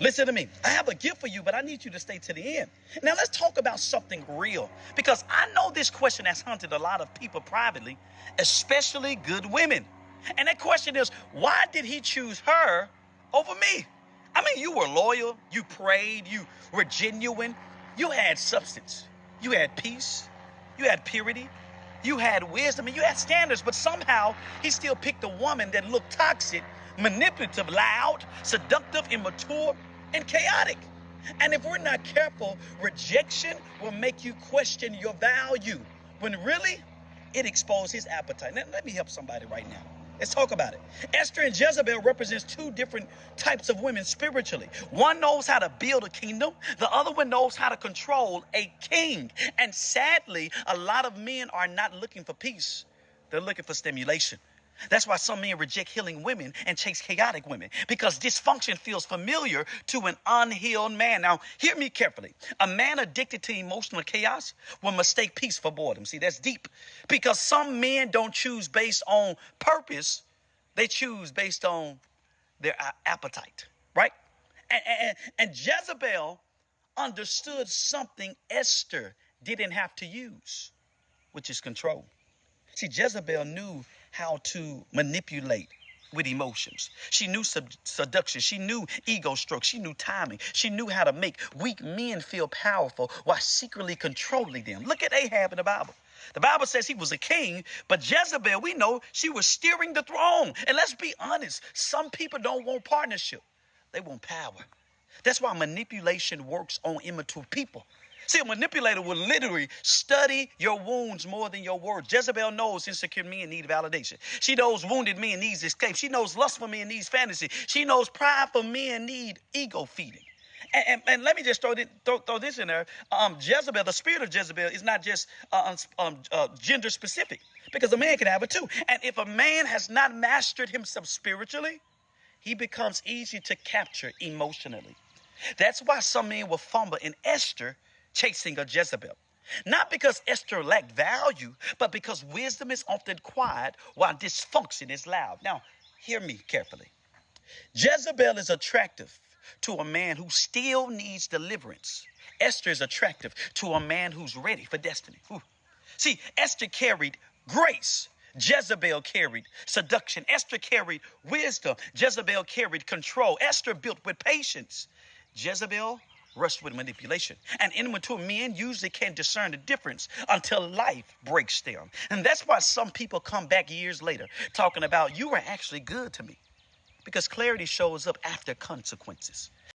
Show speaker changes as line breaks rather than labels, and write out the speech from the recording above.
Listen to me. I have a gift for you, but I need you to stay to the end. Now, let's talk about something real, because I know this question has haunted a lot of people privately, especially good women. And that question is, why did he choose her over me? I mean, you were loyal, you prayed, you were genuine, you had substance, you had peace, you had purity, you had wisdom, and you had standards, but somehow he still picked a woman that looked toxic, manipulative, loud, seductive, immature, and chaotic. And if we're not careful, rejection will make you question your value, when really it exposed his appetite. Now, let me help somebody right now. Let's talk about it. Esther and Jezebel represents two different types of women spiritually. One knows how to build a kingdom. The other one knows how to control a king. And sadly, a lot of men are not looking for peace. They're looking for stimulation. That's why some men reject healing women and chase chaotic women, because dysfunction feels familiar to an unhealed man. Now, hear me carefully. A man addicted to emotional chaos will mistake peace for boredom. See, that's deep, because some men don't choose based on purpose. They choose based on their appetite, right? And Jezebel understood something Esther didn't have to use, which is control. See, Jezebel knew how to manipulate with emotions. She knew seduction. She knew ego strokes. She knew timing. She knew how to make weak men feel powerful while secretly controlling them. Look at Ahab in the Bible. The Bible says he was a king, but Jezebel, we know she was steering the throne. And let's be honest, some people don't want partnership. They want power. That's why manipulation works on immature people. See, a manipulator will literally study your wounds more than your words. Jezebel knows insecure men need validation. She knows wounded men needs escape. She knows lustful men needs fantasy. She knows prideful men need ego feeding. And let me just throw this in there. Jezebel, the spirit of Jezebel, is not just gender specific, because a man can have it too. And if a man has not mastered himself spiritually, he becomes easy to capture emotionally. That's why some men will fumble in Esther chasing a Jezebel. Not because Esther lacked value, but because wisdom is often quiet while dysfunction is loud. Now, hear me carefully. Jezebel is attractive to a man who still needs deliverance. Esther is attractive to a man who's ready for destiny. Ooh. See, Esther carried grace. Jezebel carried seduction. Esther carried wisdom. Jezebel carried control. Esther built with patience. Jezebel rushed with manipulation. And immature men usually can't discern the difference until life breaks them. And that's why some people come back years later talking about, you were actually good to me. Because clarity shows up after consequences.